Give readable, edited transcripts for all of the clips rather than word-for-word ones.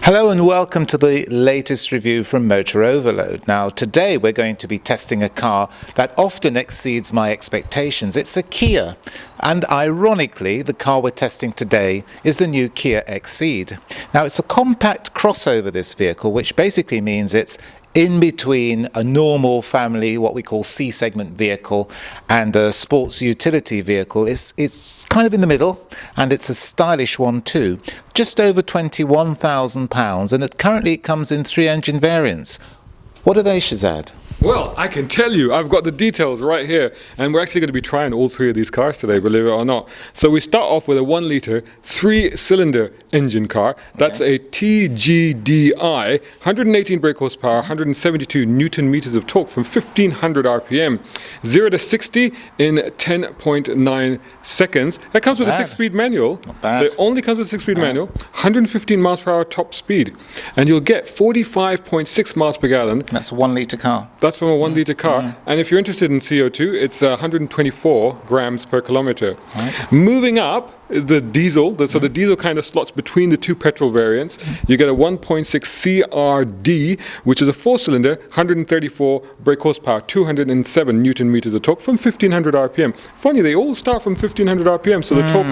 Hello and welcome to the latest review from Motor Overload. Now today we're going to be testing a car that often exceeds my expectations. It's a Kia, and ironically the car we're testing today is the new Kia XCeed. Now it's a compact crossover, this vehicle, which basically means it's in between a normal family, what we call C-segment vehicle, and a sports utility vehicle. It's kind of in the middle, and it's a stylish one too. Just over £21,000, and currently it comes in 3 engine variants. What are they, Shahzad? Well, I can tell you, I've got the details right here, and we're actually going to be trying all 3 of these cars today, believe it or not. So we start off with a 1-litre, 3-cylinder engine car. That's a TGDI, 118 brake horsepower, 172 Newton meters of torque from 1500 RPM. 0 to 60 in 10.9 seconds. That comes with a 6-speed manual. Not bad. It only comes with a 6-speed manual, 115 miles per hour top speed, and you'll get 45.6 miles per gallon. That's a 1-litre car. That's from a 1-litre car, and if you're interested in CO2, it's 124 grams per kilometre. Right. Moving up is the diesel, so the diesel kind of slots between the 2 petrol variants. You get a 1.6 CRD, which is a 4-cylinder, 134 brake horsepower, 207 Newton meters of torque from 1500 RPM. Funny, they all start from 1500 RPM, so the torque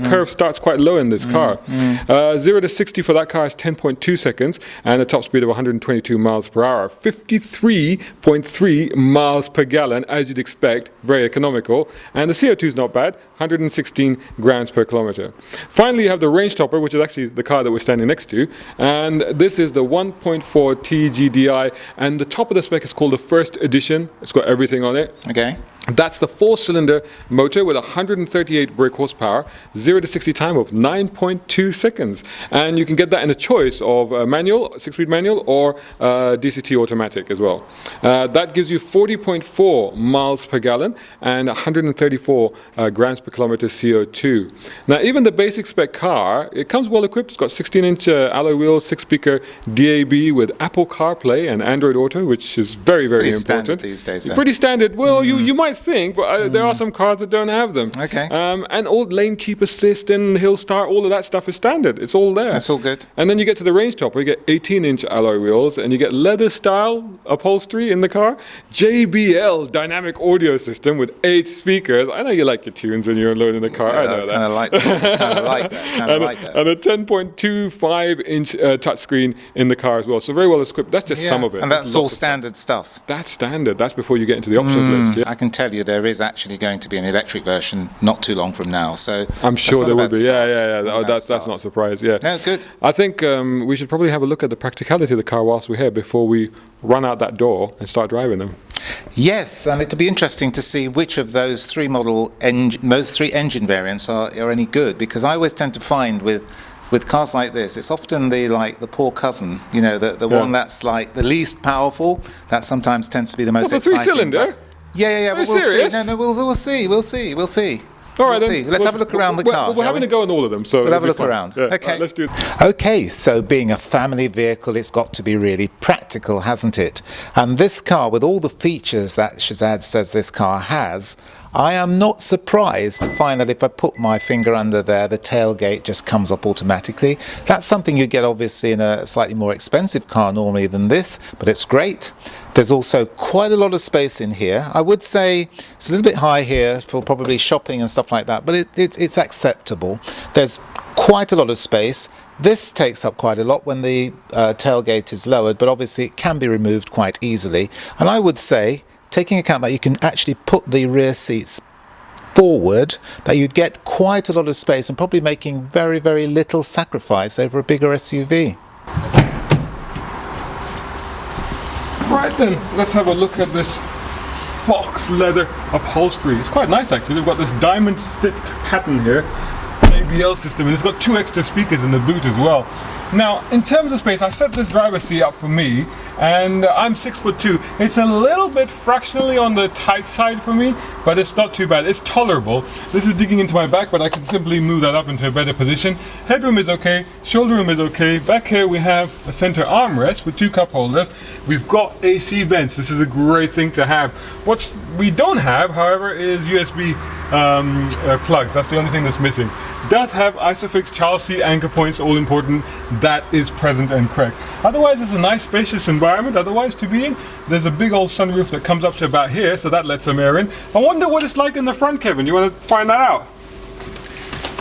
curve starts quite low in this car. 0 to 60 for that car is 10.2 seconds, and a top speed of 122 miles per hour. 53.3 miles per gallon, as you'd expect, very economical, and the CO2 is not bad, 116 grams per kilometer. Finally, you have the range topper, which is actually the car that we're standing next to, and this is the 1.4 TGDI, and the top of the spec is called the first edition. It's got everything on it. Okay. That's the 4-cylinder motor with 138 brake horsepower, 0 to 60 time of 9.2 seconds. And you can get that in a choice of manual, 6-speed manual, or DCT automatic as well. That gives you 40.4 miles per gallon and 134 grams per kilometer CO2. Now, even the basic spec car, it comes well equipped. It's got 16-inch alloy wheels, 6-speaker DAB with Apple CarPlay and Android Auto, which is very, very Pretty important. standard these days, Pretty standard. Well, you might think, but there are some cars that don't have them. Okay. And all lane keep assist and hill start, all of that stuff is standard. It's all there. That's all good. And then you get to the range topper, you get 18-inch alloy wheels, and you get leather style upholstery in the car. JBL dynamic audio system with 8 speakers. I know you like your tunes when you're alone in the car. Yeah, I know that. Kind of like that. Kind of like that. Kind of like that. And a 10.25-inch touchscreen in the car as well. So very well equipped. That's just some of it. And that's all standard stuff. That's standard. That's before you get into the options list. Yeah? I can tell you there is actually going to be an electric version not too long from now. So I'm sure there will be. Yeah. Oh, that's not a surprise. Yeah. No, good. I think we should probably have a look at the practicality of the car whilst we're here before we run out that door and start driving them. Yes, and it'll be interesting to see which of those 3 engine variants are any good, because I always tend to find with cars like this, it's often the poor cousin, the one that's like the least powerful, that sometimes tends to be the most exciting. 3-cylinder? Yeah, but we'll see. No, we'll see. All right, then. Let's have a look around the car. We're having a go on all of them, so we'll have a look around. Yeah. Okay. Right, let's do it. Okay, so being a family vehicle, it's got to be really practical, hasn't it? And this car, with all the features that Shahzad says this car has, I am not surprised to find that if I put my finger under there, the tailgate just comes up automatically. That's something you get obviously in a slightly more expensive car normally than this, but it's great. There's also quite a lot of space in here. I would say it's a little bit high here for probably shopping and stuff like that, but it's acceptable. There's quite a lot of space. This takes up quite a lot when the tailgate is lowered, but obviously it can be removed quite easily. And I would say, taking account that you can actually put the rear seats forward, that you'd get quite a lot of space and probably making very, very little sacrifice over a bigger SUV. Right then, let's have a look at this fox leather upholstery. It's quite nice actually. They've got this diamond stitched pattern here, ABL system, and it's got 2 extra speakers in the boot as well. Now, in terms of space, I set this driver's seat up for me, and I'm 6'2". It's a little bit fractionally on the tight side for me, but it's not too bad. It's tolerable. This is digging into my back, but I can simply move that up into a better position. Headroom is okay, shoulder room is okay. Back here we have a center armrest with 2 cup holders. We've got AC vents. This is a great thing to have. What we don't have, however, is USB plugs. That's the only thing that's missing. does have Isofix child seat anchor points, all important. That is present and correct. Otherwise, it's a nice spacious environment. Otherwise, to be in, there's a big old sunroof that comes up to about here, so that lets some air in. I wonder what it's like in the front, Kevin. You want to find that out?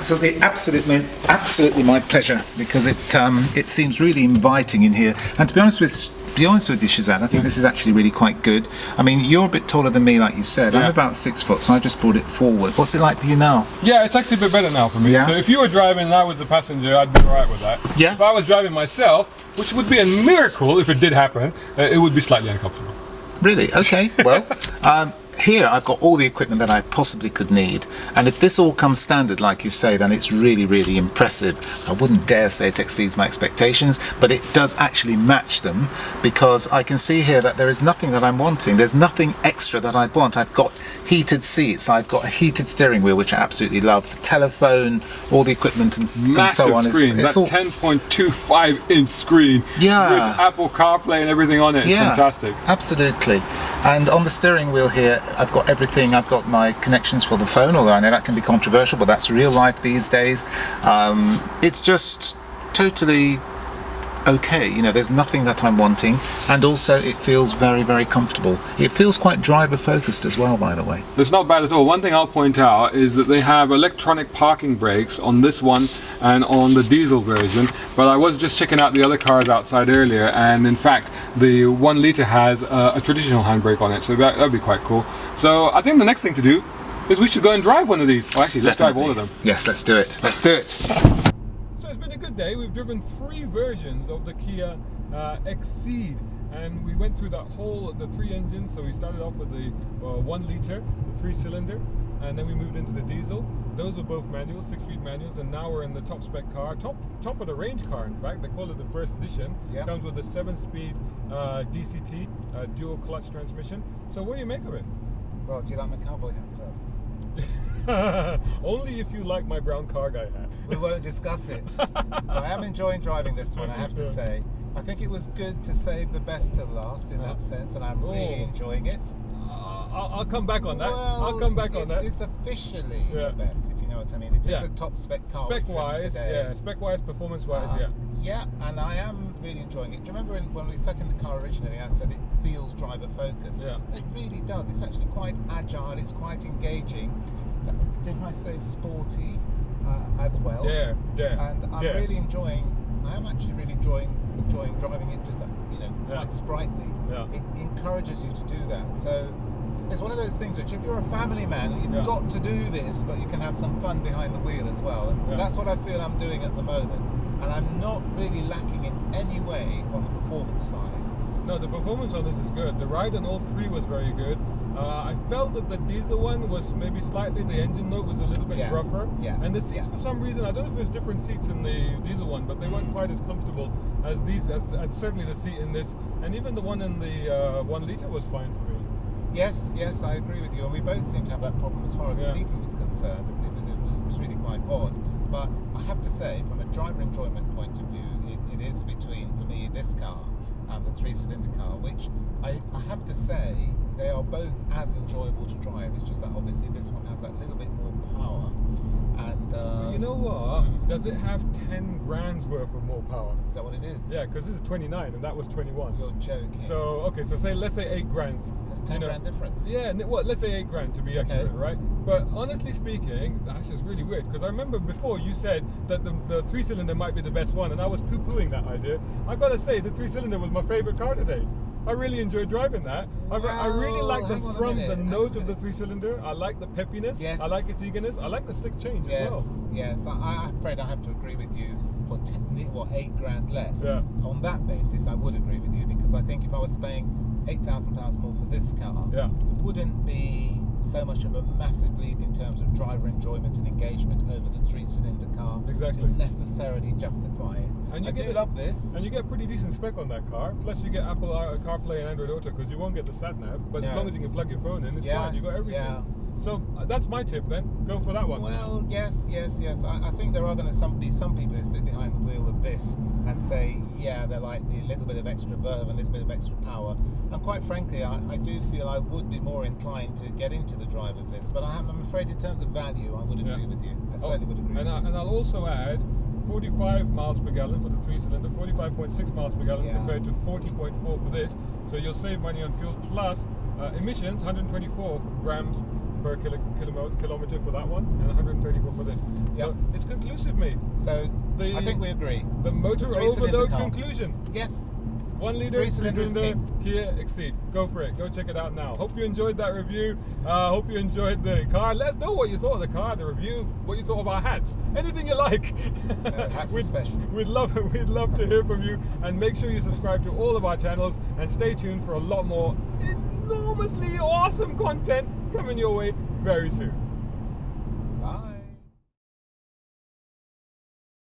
So absolutely my pleasure, because it seems really inviting in here. And to be honest with you, Shahzad, I think this is actually really quite good. I mean, you're a bit taller than me, like you said. I'm about 6 foot, so I just brought it forward. What's it like for you now? Yeah, it's actually a bit better now for me. Yeah? So if you were driving and I was the passenger, I'd be alright with that. Yeah. If I was driving myself, which would be a miracle if it did happen, it would be slightly uncomfortable. Really? Okay. Well, here I've got all the equipment that I possibly could need, and if this all comes standard like you say, then it's really, really impressive. I wouldn't dare say it exceeds my expectations, but it does actually match them, because I can see here that there is nothing that I'm wanting. There's nothing extra that I want. I've got heated seats, I've got a heated steering wheel, which I absolutely love, the telephone, all the equipment and so on. Screen. It's that all 10.25 inch screen with Apple CarPlay and everything on it. It's fantastic. Absolutely. And on the steering wheel here, I've got everything. I've got my connections for the phone, although I know that can be controversial, but that's real life these days. It's just totally okay. You know, there's nothing that I'm wanting, and also it feels very, very comfortable. It feels quite driver focused as well, by the way. It's not bad at all. One thing I'll point out is that they have electronic parking brakes on this one and on the diesel version, but I was just checking out the other cars outside earlier, and in fact the 1 litre has a traditional handbrake on it, so that'd be quite cool. So I think the next thing to do is we should go and drive one of these. Well, actually, let's drive all of them. Yes, let's do it. Let's do it. So it's been a good day. We've driven 3 versions of the Kia XCeed, and we went through that whole, the 3 engines. So we started off with the 1 litre, the 3-cylinder, and then we moved into the diesel. Those were both manuals, 6-speed manuals, and now we're in the top spec car, top of the range car. In fact, they call it the first edition. Yep. Comes with a 7-speed DCT dual clutch transmission. So what do you make of it? Well, do you like my cowboy hat first? Only if you like my brown car guy hat. We won't discuss it. I am enjoying driving this one, I have to say. I think it was good to save the best till last in that sense, and I'm really enjoying it. I'll come back on that. Well, I'll come back on that. It's officially the best, if you know what I mean. It is a top spec car. Spec-wise, today. Spec-wise, performance-wise, Yeah, and I am really enjoying it. Do you remember when we sat in the car originally, I said it feels driver focused? Yeah. It really does. It's actually quite agile. It's quite engaging. Didn't I say sporty as well? Yeah. And I'm really enjoying. I am actually really enjoying driving it. Just quite sprightly. Yeah. It encourages you to do that. So. It's one of those things which, if you're a family man, you've got to do this, but you can have some fun behind the wheel as well. And that's what I feel I'm doing at the moment. And I'm not really lacking in any way on the performance side. No, the performance on this is good. The ride on all 3 was very good. I felt that the diesel one was maybe slightly, the engine note was a little bit rougher. Yeah. And the seats, for some reason, I don't know if there's different seats in the diesel one, but they weren't quite as comfortable as these, as certainly the seat in this. And even the one in the 1 litre was fine for me. Yes, I agree with you, and we both seem to have that problem as far as the seating was concerned. It was really quite odd, but I have to say, from a driver enjoyment point of view, it is between, for me, this car and the 3-cylinder car, which I have to say, they are both as enjoyable to drive. It's just that obviously this one has that little bit more power. And you know what? Does it have 10 grand's worth of more power? Is that what it is? Yeah, because this is 29 and that was 21. You're joking. So okay, so let's say 8 grand. That's 10 grand difference. Yeah, well, let's say 8 grand to be accurate, right? But honestly speaking, that's just really weird, because I remember before you said that the 3-cylinder might be the best one, and I was poo-pooing that idea. I gotta say, the 3-cylinder was my favorite car today. I really enjoyed driving that. I really like the note of the 3-cylinder. I like the peppiness. Yes. I like its eagerness. I like the slick change as well. Yes. I'm afraid I have to agree with you. For 8 grand less, on that basis, I would agree with you, because I think if I was paying £8,000 more for this car, it wouldn't be so much of a massive leap in terms of driver enjoyment and engagement over the 3-cylinder car to necessarily justify it. And I do love this. And you get pretty decent spec on that car. Plus you get Apple CarPlay and Android Auto, because you won't get the sat nav, but as long as you can plug your phone in, it's fine. You got everything. So that's my tip then. Go for that one. Well, yes. I think there are going to be some people who sit behind the wheel of this and say, yeah, they're like a little bit of extra verve, a little bit of extra power. And quite frankly, I do feel I would be more inclined to get into the drive of this. But I'm afraid in terms of value, I would agree with you. I certainly would agree with you. And I'll also add 45 miles per gallon for the 3-cylinder, 45.6 miles per gallon compared to 40.4 for this. So you'll save money on fuel plus emissions, 124 grams per kilometer for that one, and 134 for this. Yep. So it's conclusive, mate. So I think we agree. The motor overload conclusion. Yes. 1 litre, 3-cylinder Kia XCeed. Go for it. Go check it out now. Hope you enjoyed that review. Hope you enjoyed the car. Let us know what you thought of the car, the review, what you thought of our hats. Anything you like. Hats are special. We'd love to hear from you. And make sure you subscribe to all of our channels and stay tuned for a lot more enormously awesome content coming your way very soon.